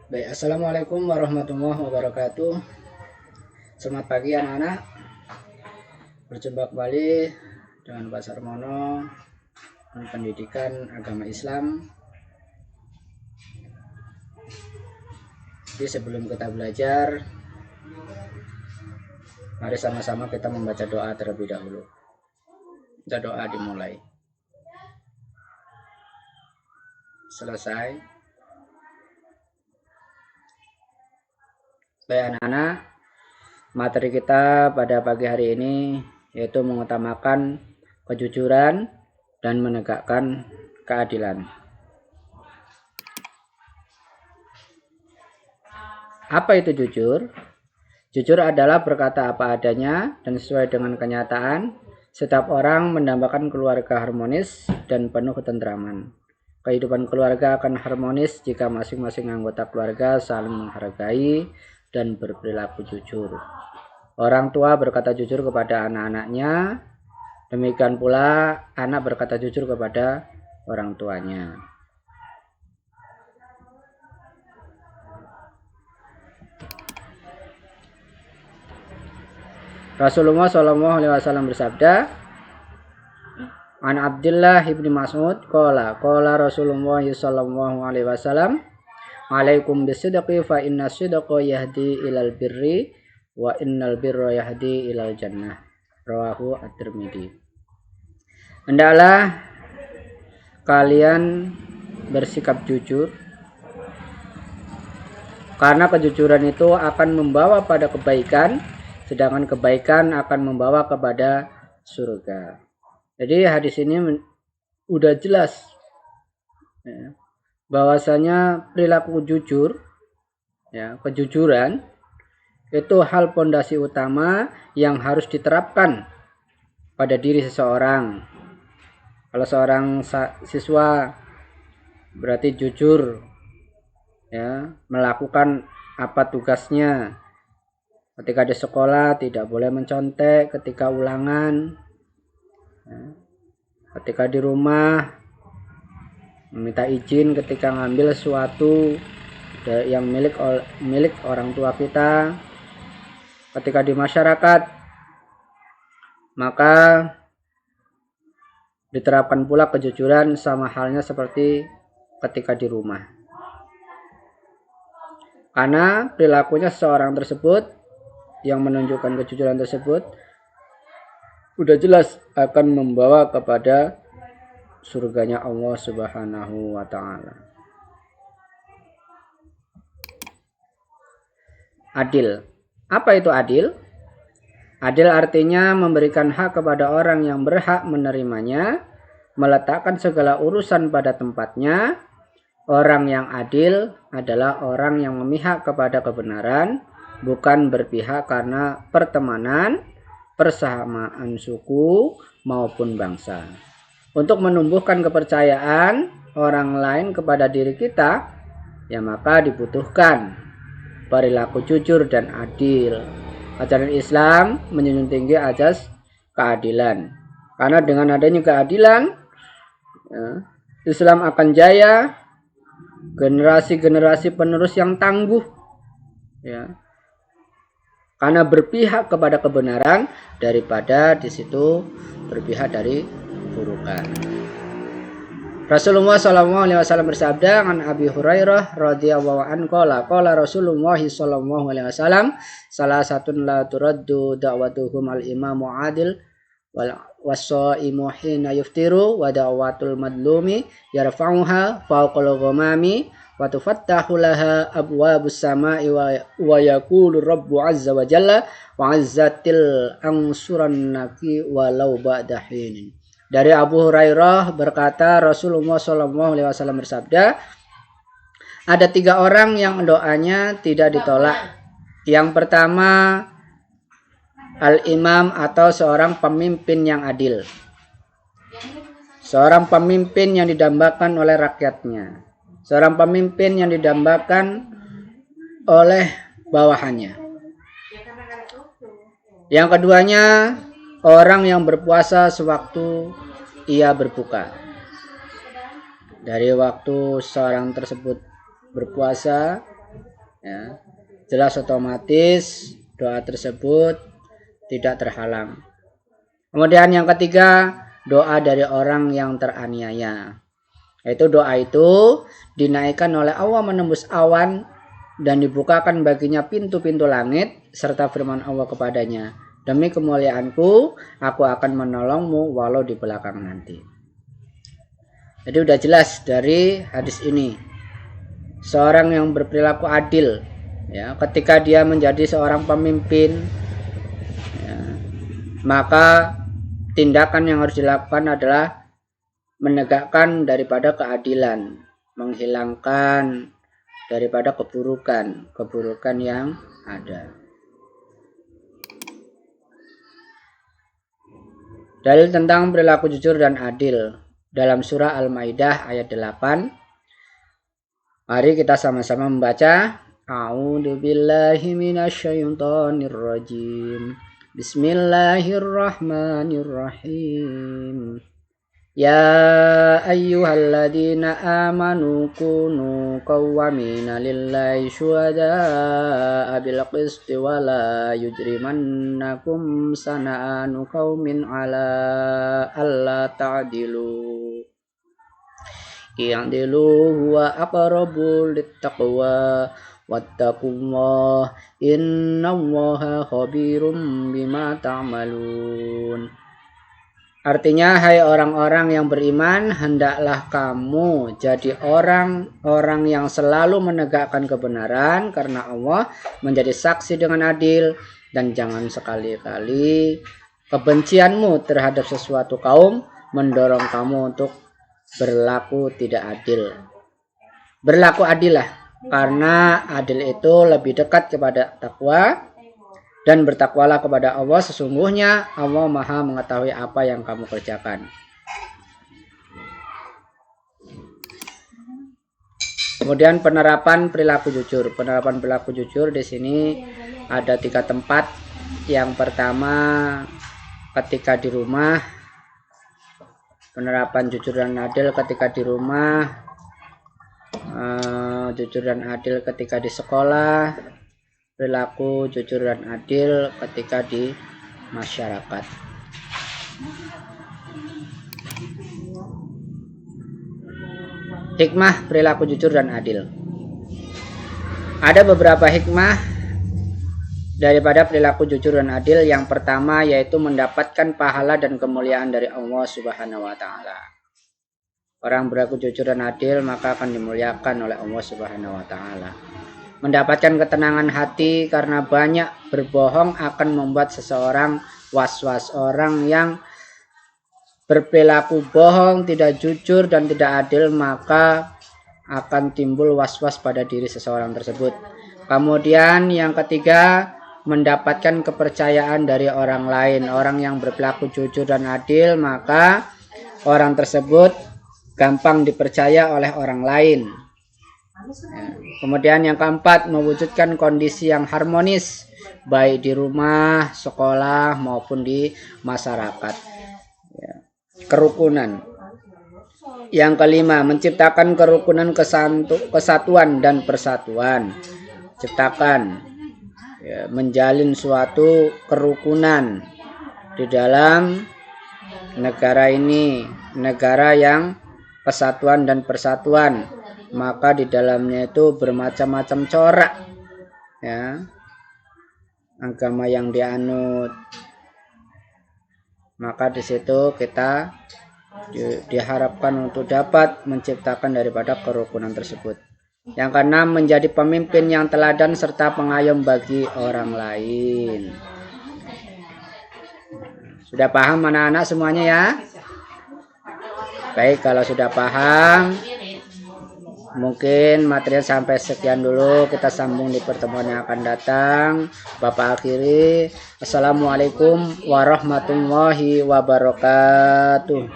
Baik, assalamualaikum warahmatullahi wabarakatuh. Selamat pagi anak-anak. Berjumpa kembali dengan Pak Sarmono, pendidikan agama Islam. Jadi sebelum kita belajar, mari sama-sama kita membaca doa terlebih dahulu. Kita doa dimulai. Selesai. Baik anak-anak, materi kita pada pagi hari ini yaitu mengutamakan kejujuran dan menegakkan keadilan. Apa itu jujur? Jujur adalah berkata apa adanya dan sesuai dengan kenyataan. Setiap orang mendambakan keluarga harmonis dan penuh ketentraman. Kehidupan keluarga akan harmonis jika masing-masing anggota keluarga saling menghargai dan berperilaku jujur. Orang tua berkata jujur kepada anak-anaknya, demikian pula anak berkata jujur kepada orang tuanya. Rasulullah SAW bersabda, An Abdullah ibni Mas'ud qala Rasulullah SAW, alaikum bisidqi fa inna sidqa yahdi ilal birri wa innal birra yahdi ilal jannah. Rawahu at-Tirmidzi. Hendaklah kalian bersikap jujur, karena kejujuran itu akan membawa pada kebaikan, sedangkan kebaikan akan membawa kepada surga. Jadi hadis ini udah jelas ya, bahwasanya perilaku jujur, ya, kejujuran itu hal pondasi utama yang harus diterapkan pada diri seseorang. Kalau seorang siswa berarti jujur, ya, melakukan apa tugasnya. Ketika di sekolah tidak boleh mencontek ketika ulangan. Ketika di rumah meminta izin ketika ngambil sesuatu yang milik orang tua kita. Ketika di masyarakat, maka diterapkan pula kejujuran sama halnya seperti ketika di rumah. Karena perilakunya seseorang tersebut yang menunjukkan kejujuran tersebut udah jelas akan membawa kepada surganya Allah Subhanahu wa ta'ala. Adil. Apa itu adil? Adil artinya memberikan hak kepada orang yang berhak menerimanya, meletakkan segala urusan pada tempatnya. Orang yang adil adalah orang yang memihak kepada kebenaran, bukan berpihak karena pertemanan, persamaan suku maupun bangsa. Untuk menumbuhkan kepercayaan orang lain kepada diri kita, ya maka dibutuhkan perilaku jujur dan adil. Ajaran Islam menjunjung tinggi azas keadilan. Karena dengan adanya keadilan, ya, Islam akan jaya, generasi-generasi penerus yang tangguh, ya, karena berpihak kepada kebenaran daripada di situ berpihak dari keburukan. Rasulullah SAW bersabda, an Abi Hurairah radhiyallahu anhu qala Rasulullah SAW, salah satu la turaddu da'watuhum al-imamu adil wal wasaimu hina yuftiru wa da'watul madlumi yarfa'uha fawqal ghamami wa tufattahu laha abwabus samai wa yaqulu rabbu azza wa jalla wa azzatil ansurannaki walau ba'da hinin. Dari Abu Hurairah berkata, Rasulullah SAW bersabda, ada 3 orang yang doanya tidak ditolak. Yang pertama, al-imam atau seorang pemimpin yang adil, seorang pemimpin yang didambakan oleh rakyatnya, seorang pemimpin yang didambakan oleh bawahannya. Yang keduanya, orang yang berpuasa sewaktu ia berbuka. Dari waktu seorang tersebut berpuasa Ya, jelas otomatis doa tersebut tidak terhalang. Kemudian yang ketiga, doa dari orang yang teraniaya. Yaitu doa itu dinaikkan oleh Allah menembus awan dan dibukakan baginya pintu-pintu langit serta firman Allah kepadanya, demi kemuliaanku aku akan menolongmu walau di belakang nanti. Jadi udah jelas dari hadis ini, seorang yang berperilaku adil, ya, ketika dia menjadi seorang pemimpin, ya, maka tindakan yang harus dilakukan adalah menegakkan daripada keadilan, menghilangkan daripada keburukan yang ada. Dalil tentang perilaku jujur dan adil dalam surah Al-Maidah ayat 8. Mari kita sama-sama membaca. A'udzubillahi minasyaitonirrajim. Bismillahirrahmanirrahim. Ya ayyuhalladzina amanu kunu qawwamina lillahi syuhada'a bil qisti wa la yujrimannakum sana'anu qaumin ala alla ta'dilu i'dilu huwa aqrabu littaqwa wattaqullah innallaha khabirum bima ta'malun. Artinya, hai orang-orang yang beriman, hendaklah kamu jadi orang-orang yang selalu menegakkan kebenaran karena Allah menjadi saksi dengan adil, dan jangan sekali-kali kebencianmu terhadap sesuatu kaum mendorong kamu untuk berlaku tidak adil. Berlaku adillah, karena adil itu lebih dekat kepada takwa. Dan bertakwalah kepada Allah, sesungguhnya Allah Maha mengetahui apa yang kamu kerjakan. Kemudian penerapan perilaku jujur. Penerapan perilaku jujur di sini ada 3 tempat. Yang pertama, ketika di rumah. Penerapan jujur dan adil ketika di rumah. Jujur dan adil ketika di sekolah. Perilaku jujur dan adil ketika di masyarakat. Hikmah perilaku jujur dan adil. Ada beberapa hikmah daripada perilaku jujur dan adil. Yang pertama yaitu mendapatkan pahala dan kemuliaan dari Allah Subhanahu wa taala. Orang berlaku jujur dan adil maka akan dimuliakan oleh Allah Subhanahu wa taala. Mendapatkan ketenangan hati karena banyak berbohong akan membuat seseorang was-was. Orang yang berperilaku bohong, tidak jujur dan tidak adil, maka akan timbul was-was pada diri seseorang tersebut. Kemudian yang ketiga, mendapatkan kepercayaan dari orang lain. Orang yang berperilaku jujur dan adil, maka orang tersebut gampang dipercaya oleh orang lain. Ya. Kemudian yang keempat, mewujudkan kondisi yang harmonis baik di rumah, sekolah maupun di masyarakat. Ya. Kerukunan. Yang kelima, menciptakan kerukunan, kesatuan dan persatuan. Ciptakan, ya, menjalin suatu kerukunan di dalam negara ini, negara yang kesatuan dan persatuan. Maka di dalamnya itu bermacam-macam corak, ya, agama yang dianut. Maka di situ kita diharapkan untuk dapat menciptakan daripada kerukunan tersebut. Yang keenam, menjadi pemimpin yang teladan serta pengayom bagi orang lain. Sudah paham anak-anak semuanya ya? Baik, kalau sudah paham, mungkin materi sampai sekian dulu. Kita sambung di pertemuan yang akan datang. Bapak akhiri. Assalamualaikum warahmatullahi wabarakatuh.